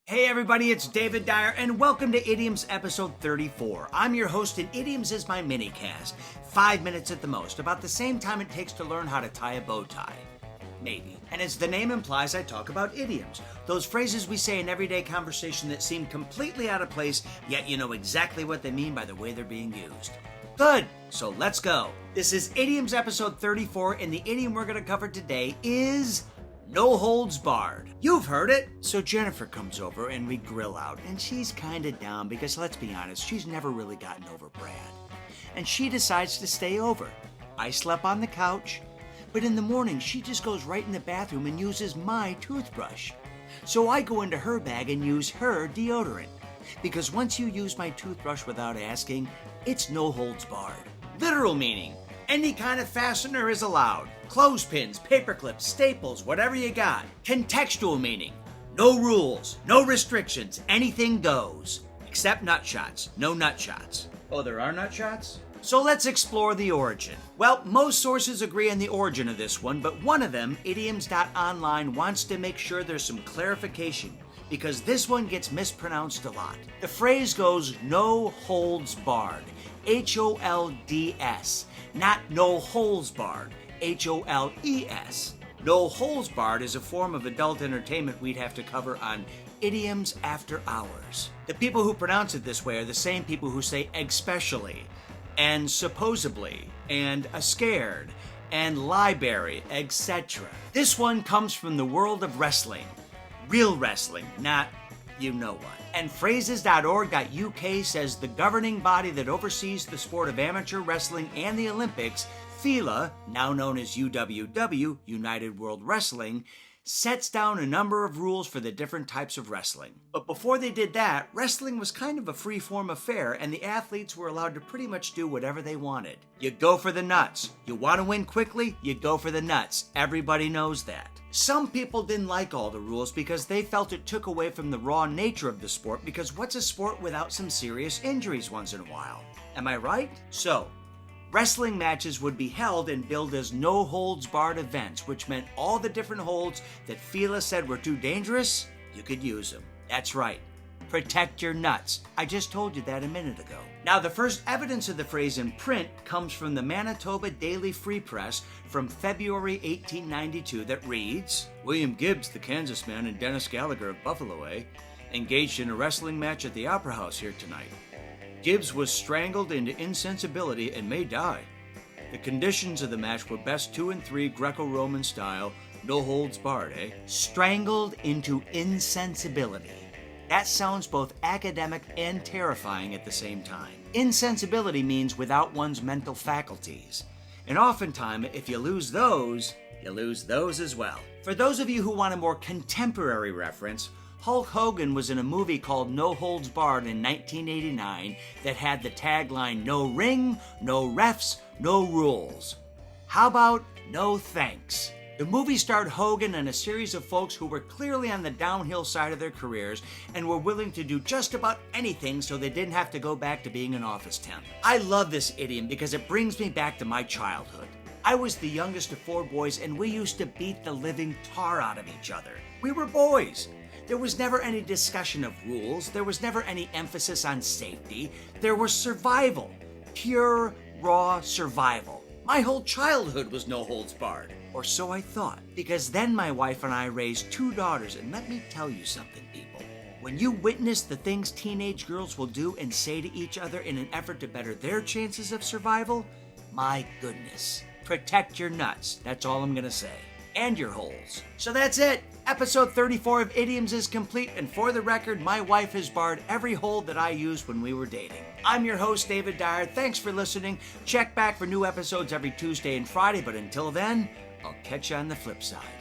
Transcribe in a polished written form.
Hey everybody, it's David Dyer, and welcome to Idioms episode 34. I'm your host, and Idioms is my mini-cast. 5 minutes at the most, about the same time it takes to learn how to tie a bow tie. Maybe. And as the name implies, I talk about idioms. Those phrases we say in everyday conversation that seem completely out of place, yet you know exactly what they mean by the way they're being used. Good, so let's go. This is Idioms episode 34, and the idiom we're going to cover today is no holds barred. You've heard it. So Jennifer comes over and we grill out, and she's kind of down because, let's be honest, she's never really gotten over Brad. And she decides to stay over. I slept on the couch, but in the morning she just goes right in the bathroom and uses my toothbrush. So I go into her bag and use her deodorant. Because once you use my toothbrush without asking, it's no holds barred. Literal meaning, any kind of fastener is allowed. Clothespins, paper clips, staples, whatever you got. Contextual meaning, no rules, no restrictions, anything goes. Except nut shots, no nut shots. Oh, there are nut shots? So let's explore the origin. Well, most sources agree on the origin of this one, but one of them, idioms.online, wants to make sure there's some clarification, because this one gets mispronounced a lot. The phrase goes no holds barred, H-O-L-D-S, not no holes barred, H-O-L-E-S. No holes barred is a form of adult entertainment we'd have to cover on Idioms After Hours. The people who pronounce it this way are the same people who say especially, and supposedly, and a scared, and library, etc. This one comes from the world of wrestling. Real wrestling, not you know what. And phrases.org.uk says the governing body that oversees the sport of amateur wrestling and the Olympics, FILA, now known as UWW, United World Wrestling, sets down a number of rules for the different types of wrestling. But before they did that, wrestling was kind of a free-form affair, and the athletes were allowed to pretty much do whatever they wanted. You go for the nuts. You want to win quickly? You go for the nuts. Everybody knows that. Some people didn't like all the rules because they felt it took away from the raw nature of the sport, because what's a sport without some serious injuries once in a while? Am I right? So, wrestling matches would be held and billed as no-holds-barred events, which meant all the different holds that FILA said were too dangerous, you could use them. That's right. Protect your nuts. I just told you that a minute ago. Now, the first evidence of the phrase in print comes from the Manitoba Daily Free Press from February 1892 that reads, William Gibbs, the Kansas man, and Dennis Gallagher of Buffalo, engaged in a wrestling match at the Opera House here tonight. Gibbs was strangled into insensibility and may die. The conditions of the match were best 2 and 3 Greco-Roman style, no holds barred, Strangled into insensibility. That sounds both academic and terrifying at the same time. Insensibility means without one's mental faculties. And oftentimes, if you lose those as well. For those of you who want a more contemporary reference, Hulk Hogan was in a movie called No Holds Barred in 1989 that had the tagline, no ring, no refs, no rules. How about no thanks? The movie starred Hogan and a series of folks who were clearly on the downhill side of their careers and were willing to do just about anything so they didn't have to go back to being an office temp. I love this idiom because it brings me back to my childhood. I was the youngest of 4 boys, and we used to beat the living tar out of each other. We were boys. There was never any discussion of rules. There was never any emphasis on safety. There was survival. Pure, raw survival. My whole childhood was no holds barred. Or so I thought. Because then my wife and I raised 2 daughters, and let me tell you something, people. When you witness the things teenage girls will do and say to each other in an effort to better their chances of survival, my goodness. Protect your nuts. That's all I'm gonna say. And your holes. So that's it. Episode 34 of Idioms is complete, and for the record, my wife has barred every hole that I used when we were dating. I'm your host, David Dyer. Thanks for listening. Check back for new episodes every Tuesday and Friday, but until then, I'll catch you on the flip side.